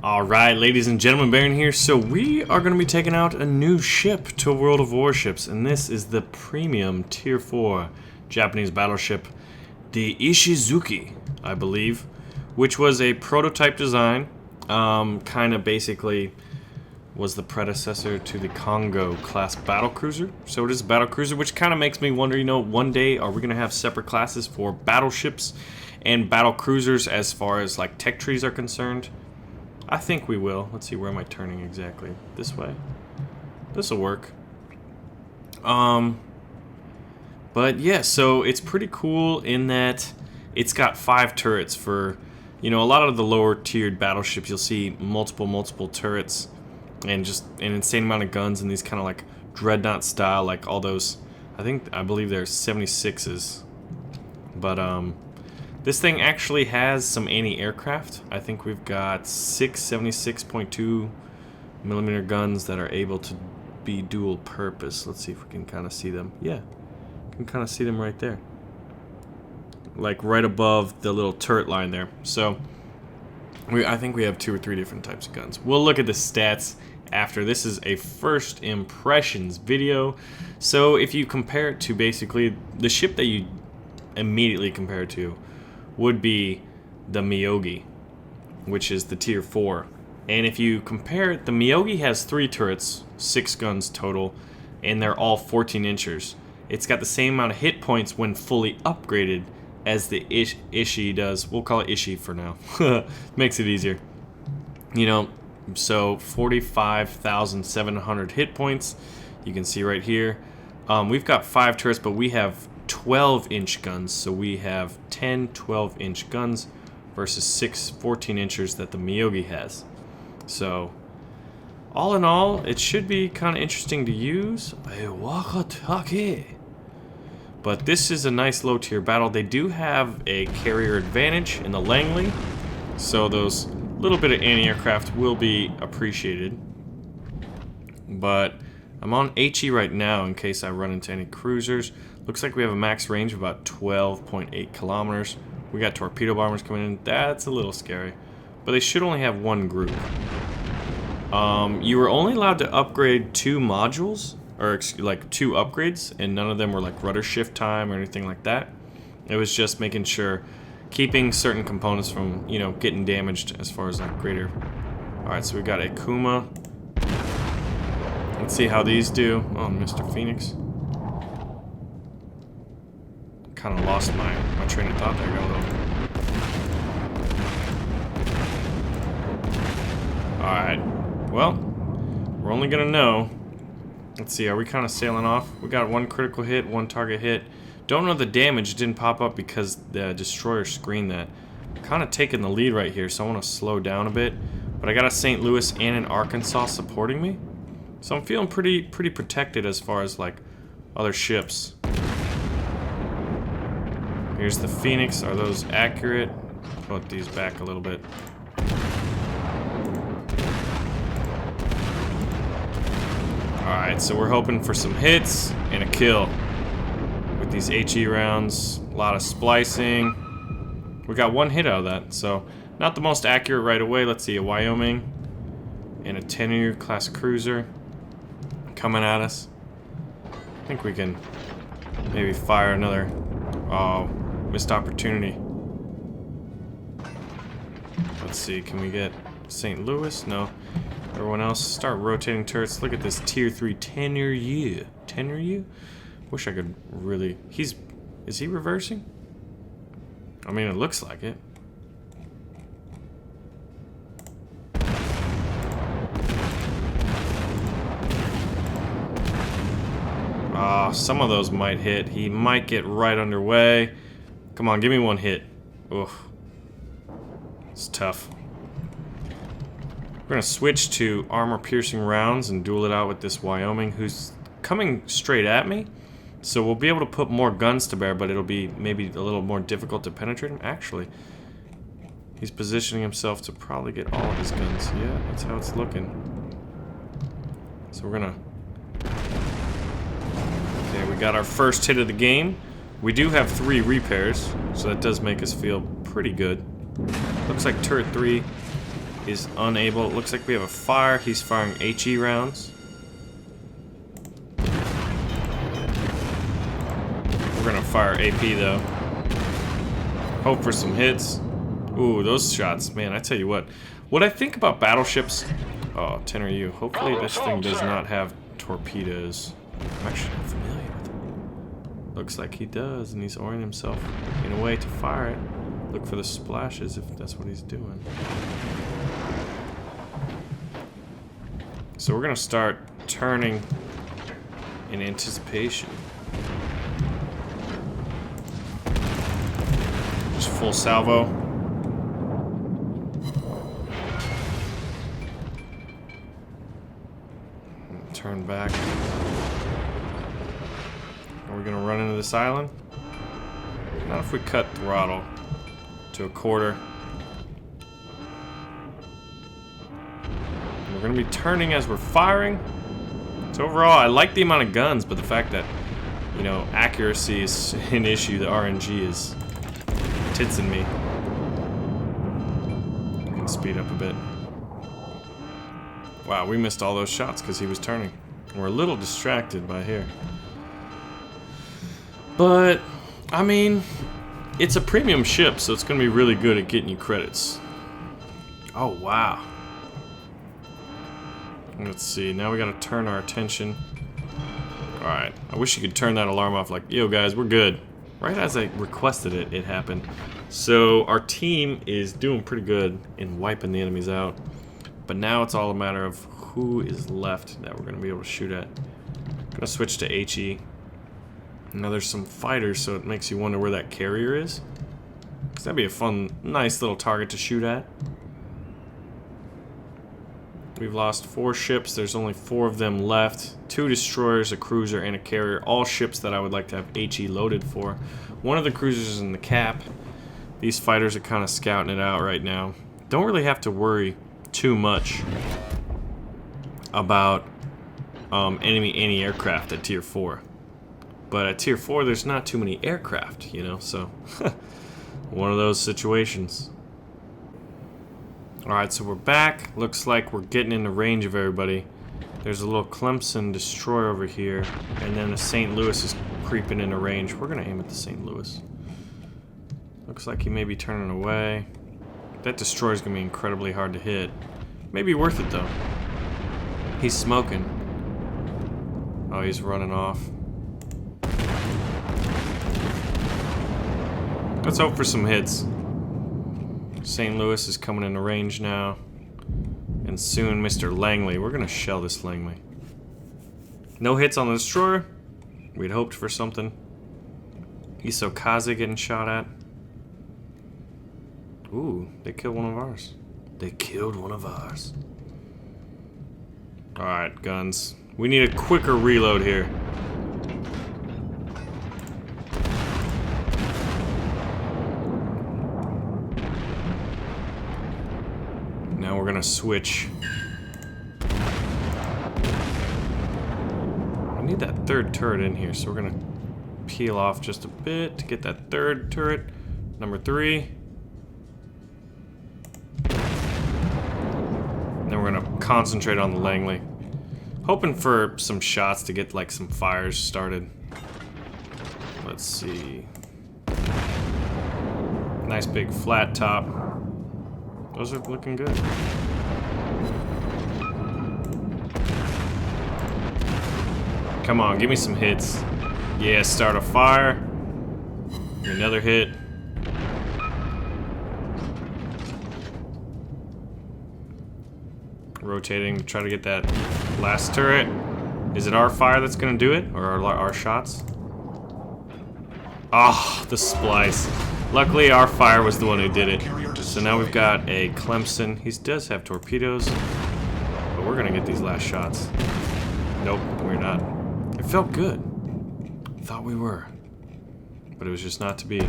Alright, ladies and gentlemen, Baron here. So we are going to be taking out a new ship to World of Warships, and this is the premium Tier 4 Japanese battleship, the Ishizuki, I believe, which was a prototype design, kind of basically was the predecessor to the Congo class battlecruiser. So it is a battlecruiser, which kind of makes me wonder, one day are we going to have separate classes for battleships and battlecruisers as far as like tech trees are concerned? I think we will. Let's see, where am I turning exactly? This way? This'll work. But yeah, so it's pretty cool in that it's got 5 turrets for, a lot of the lower tiered battleships you'll see multiple turrets and just an insane amount of guns and these kind of like dreadnought style, like all those, I believe they're 76s. But this thing actually has some anti-aircraft. I think we've got 6 76.2 millimeter guns that are able to be dual purpose. Let's see if we can kind of see them. Yeah, you can kind of see them right there. Like right above the little turret line there. So I think we have 2 or 3 different types of guns. We'll look at the stats after. This is a first impressions video. So if you compare it to basically the ship that you immediately compare it to would be the Miyogi, which is the Tier 4. And if you compare it, the Miyogi has 3 turrets, 6 guns total, and they're all 14 inchers. It's got the same amount of hit points when fully upgraded as the Ishi does. We'll call it Ishi for now. Makes it easier. So 45,700 hit points. You can see right here. We've got 5 turrets, but we have 12-inch guns, so we have 10 12-inch guns versus 6 14-inchers that the Miyogi has. So all in all, it should be kind of interesting to use. But this is a nice low-tier battle. They do have a carrier advantage in the Langley, so those little bit of anti-aircraft will be appreciated. But I'm on HE right now in case I run into any cruisers. Looks like we have a max range of about 12.8 kilometers. We got torpedo bombers coming in. That's a little scary. But they should only have 1 group. You were only allowed to upgrade 2 modules, or like 2 upgrades, and none of them were like rudder shift time or anything like that. It was just making sure, keeping certain components from, getting damaged as far as like greater. Alright, so we got a Kuma. Let's see how these do. Oh, Mr. Phoenix. Kind of lost my train of thought there. Alright, well, we're only gonna know. Let's see, are we kind of sailing off? We got 1 critical hit, 1 target hit. Don't know the damage didn't pop up because the destroyer screened that. Kind of taking the lead right here, so I want to slow down a bit. But I got a St. Louis and an Arkansas supporting me, so I'm feeling pretty protected as far as like other ships. Here's the Phoenix. Are those accurate? Put these back a little bit. Alright, so we're hoping for some hits and a kill with these HE rounds. A lot of splicing. We got 1 hit out of that, so not the most accurate right away. Let's see, a Wyoming and a 10-year class cruiser coming at us. I think we can maybe fire another. Oh, missed opportunity. Let's see, can we get St. Louis? No. Everyone else, start rotating turrets. Look at this Tier 3 10-year. 10-year? Wish I could really... Is he reversing? I mean, it looks like it. Some of those might hit. He might get right underway. Come on, give me 1 hit. Oof. It's tough. We're going to switch to armor-piercing rounds and duel it out with this Wyoming, who's coming straight at me. So we'll be able to put more guns to bear, but it'll be maybe a little more difficult to penetrate him. Actually, he's positioning himself to probably get all of his guns. Yeah, that's how it's looking. So we're going to... Okay, we got our first hit of the game. We do have 3 repairs, so that does make us feel pretty good. Looks like turret 3 is unable. It looks like we have a fire. He's firing HE rounds. We're gonna fire AP though. Hope for some hits. Ooh, those shots, man, I tell you what I think about battleships. Oh, 10 are you. Hopefully this thing does not have torpedoes. I'm actually not familiar with him. Looks like he does, and he's orienting himself in a way to fire it. Look for the splashes if that's what he's doing. So we're gonna start turning in anticipation. Just full salvo. Turn back. Are we gonna run into this island? Not if we cut throttle to a quarter. We're gonna be turning as we're firing. So overall, I like the amount of guns, but the fact that, you know, accuracy is an issue. The RNG is titsing me. I can speed up a bit. Wow, we missed all those shots because he was turning. We're a little distracted by here. But, I mean, it's a premium ship, so it's going to be really good at getting you credits. Oh, wow. Let's see, now we got to turn our attention. Alright, I wish you could turn that alarm off like, yo guys, we're good. Right as I requested it, it happened. So our team is doing pretty good in wiping the enemies out. But now it's all a matter of who is left that we're going to be able to shoot at. I'm going to switch to HE. Now there's some fighters, so it makes you wonder where that carrier is. Because that'd be a fun, nice little target to shoot at. We've lost 4 ships. There's only 4 of them left. 2 destroyers, a cruiser, and a carrier. All ships that I would like to have HE loaded for. One of the cruisers is in the cap. These fighters are kind of scouting it out right now. Don't really have to worry too much about enemy anti-aircraft at tier 4. But at tier 4, there's not too many aircraft, you know, so one of those situations. Alright, so we're back. Looks like we're getting into range of everybody. There's a little Clemson destroyer over here, and then the St. Louis is creeping into range. We're going to aim at the St. Louis. Looks like he may be turning away. That destroyer's going to be incredibly hard to hit. Maybe worth it, though. He's smoking. Oh, he's running off. Let's hope for some hits. St. Louis is coming into range now. And soon, Mr. Langley. We're going to shell this Langley. No hits on the destroyer. We'd hoped for something. Isokaze getting shot at. Ooh, they killed one of ours. They killed one of ours. Alright, guns. We need a quicker reload here. Now we're gonna switch. I need that 3rd turret in here, so we're gonna peel off just a bit to get that 3rd turret. Number 3. Then we're gonna concentrate on the Langley. Hoping for some shots to get like some fires started. Let's see. Nice big flat top. Those are looking good. Come on, give me some hits. Yeah, start a fire. Another hit. Rotating to try to get that last turret. Is it our fire that's gonna do it? Or our shots? Ah, the splice. Luckily, our fire was the one who did it. So now we've got a Clemson. He does have torpedoes. But we're gonna get these last shots. Nope, we're not. It felt good. Thought we were. But it was just not to be.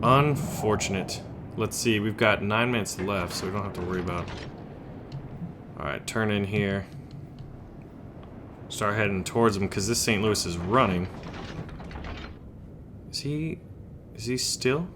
Unfortunate. Let's see, we've got 9 minutes left, so we don't have to worry about it. Alright, turn in here. Start heading towards him, because this St. Louis is running. Is he still?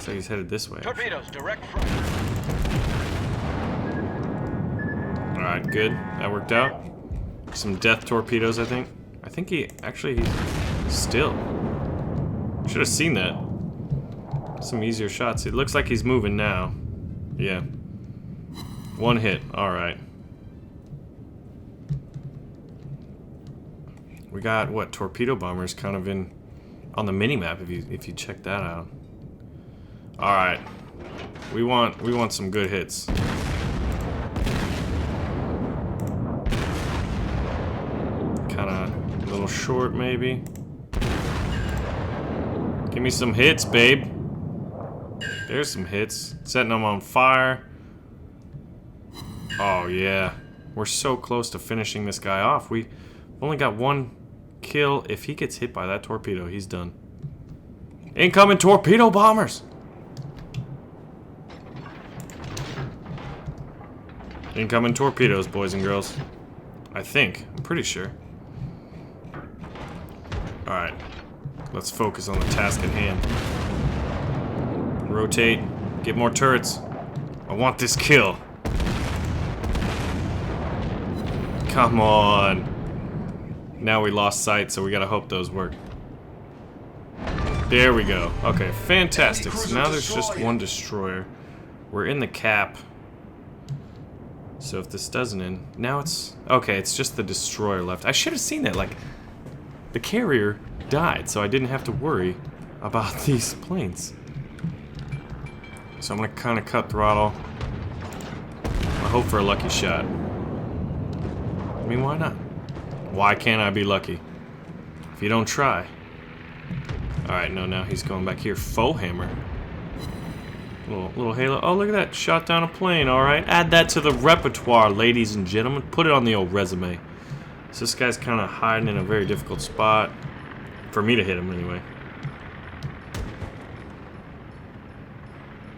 Looks like he's headed this way. Torpedoes, direct front. Alright, good. That worked out. Some death torpedoes, I think. I think he's still. Should have seen that. Some easier shots. It looks like he's moving now. Yeah. One hit. Alright. We got, what, torpedo bombers kind of in on the mini-map if you check that out. Alright. We want some good hits. Kinda a little short maybe. Give me some hits, babe. There's some hits. Setting them on fire. Oh yeah. We're so close to finishing this guy off. We've only got one kill. If he gets hit by that torpedo, he's done. Incoming torpedo bombers! Incoming torpedoes, boys and girls. I think. I'm pretty sure. Alright. Let's focus on the task at hand. Rotate. Get more turrets. I want this kill. Come on. Now we lost sight, so we gotta hope those work. There we go. Okay, fantastic. So now there's just one destroyer. We're in the cap. So if this doesn't end, now it's... Okay, it's just the destroyer left. I should have seen that, like... The carrier died, so I didn't have to worry about these planes. So I'm gonna kind of cut throttle. I hope for a lucky shot. I mean, why not? Why can't I be lucky? If you don't try. Alright, no, now he's going back here. Faux hammer. Little halo. Oh, look at that. Shot down a plane, alright. Add that to the repertoire, ladies and gentlemen. Put it on the old resume. So this guy's kind of hiding in a very difficult spot. For me to hit him, anyway.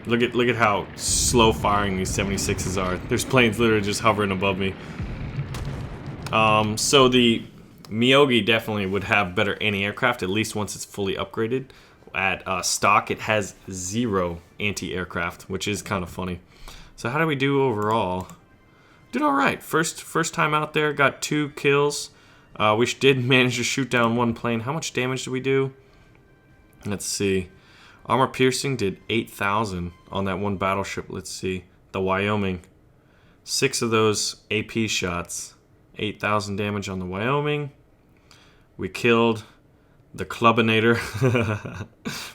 Look at how slow firing these 76s are. There's planes literally just hovering above me. So the Myogi definitely would have better anti-aircraft, at least once it's fully upgraded. At stock, it has 0 anti-aircraft, which is kind of funny. So how do we do overall? Did alright. First time out there, got 2 kills. We did manage to shoot down 1 plane. How much damage did we do? Let's see. Armor piercing did 8,000 on that one battleship. Let's see. The Wyoming. 6 of those AP shots. 8,000 damage on the Wyoming. We killed the Clubinator.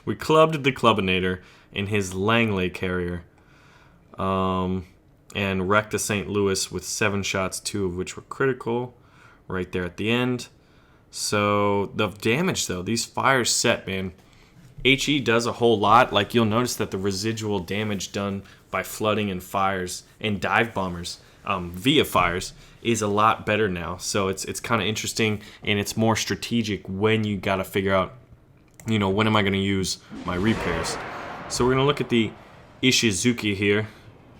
We clubbed the Clubinator in his Langley carrier. And wrecked the St. Louis with 7 shots, 2 of which were critical. Right there at the end. So, the damage though, these fires set, man. HE does a whole lot. Like, you'll notice that the residual damage done by flooding and fires and dive bombers via fires is a lot better now. So it's kind of interesting, and it's more strategic when you got to figure out, you know, when am I going to use my repairs. So we're going to look at the Ishizuki here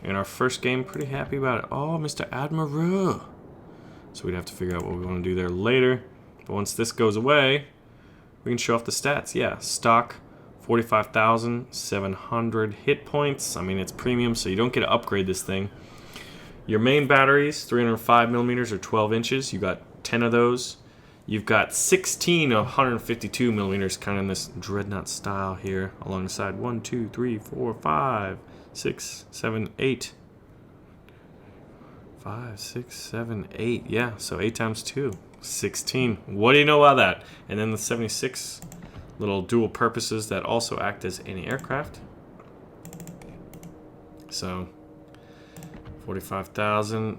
in our first game. Pretty happy about it. Oh, Mr. Admiral. So we'd have to figure out what we want to do there later. But once this goes away, we can show off the stats. Yeah, stock 45,700 hit points. I mean, it's premium, so you don't get to upgrade this thing. Your main batteries, 305 millimeters or 12 inches. You got 10 of those. You've got 16 of 152 millimeters, kind of in this dreadnought style here, alongside 1, 2, 3, 4, 5, 6, 7, 8. 5, 6, 7, 8. Yeah, so 8 times 2. 16. What do you know about that? And then the 76 little dual purposes that also act as anti-aircraft. So 45,000.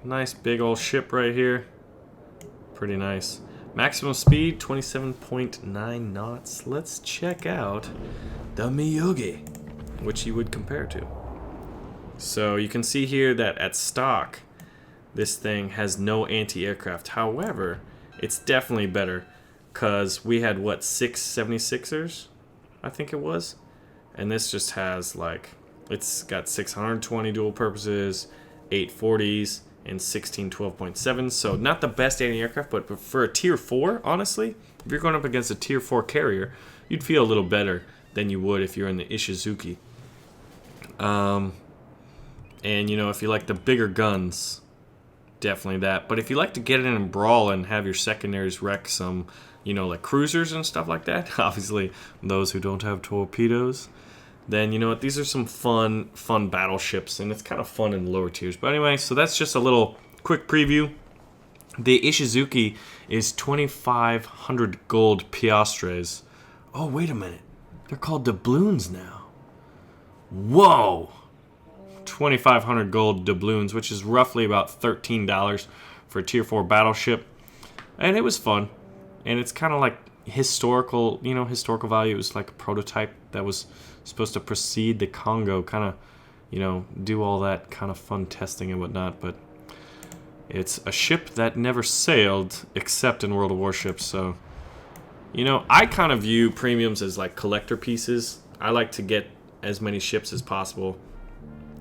Nice big old ship right here. Pretty nice. Maximum speed 27.9 knots. Let's check out the Myogi, which you would compare to. So you can see here that at stock, this thing has no anti-aircraft. However, it's definitely better because we had, what, 6 76ers? I think it was. And this just has, like, it's got 620 dual purposes, 840s, and 16 12.7. So not the best anti-aircraft, but for a tier 4, honestly, if you're going up against a tier 4 carrier, you'd feel a little better than you would if you're in the Ishizuki. And you know, if you like the bigger guns, definitely that. But if you like to get in and brawl and have your secondaries wreck some, you know, like cruisers and stuff like that, obviously those who don't have torpedoes, then you know what, these are some fun battleships, and it's kind of fun in the lower tiers. But anyway, so that's just a little quick preview. The Ishizuki is 2,500 gold piastres. Oh, wait a minute. They're called doubloons now. Whoa! 2,500 gold doubloons, which is roughly about $13 for a tier 4 battleship. And it was fun. And it's kind of like historical, you know, historical value. It was like a prototype that was supposed to precede the Congo, kind of, you know, do all that kind of fun testing and whatnot. But it's a ship that never sailed except in World of Warships. So, you know, I kind of view premiums as like collector pieces. I like to get as many ships as possible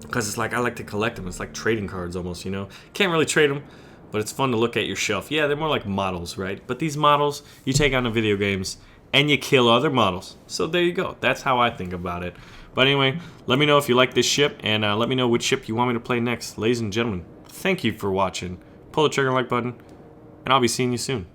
because it's like I like to collect them. It's like trading cards almost, you know. Can't really trade them, but it's fun to look at your shelf. Yeah, they're more like models, right? But these models, you take on the video games and you kill other models. So there you go. That's how I think about it. But anyway, let me know if you like this ship, and let me know which ship you want me to play next. Ladies and gentlemen, thank you for watching. Pull the trigger like button, and I'll be seeing you soon.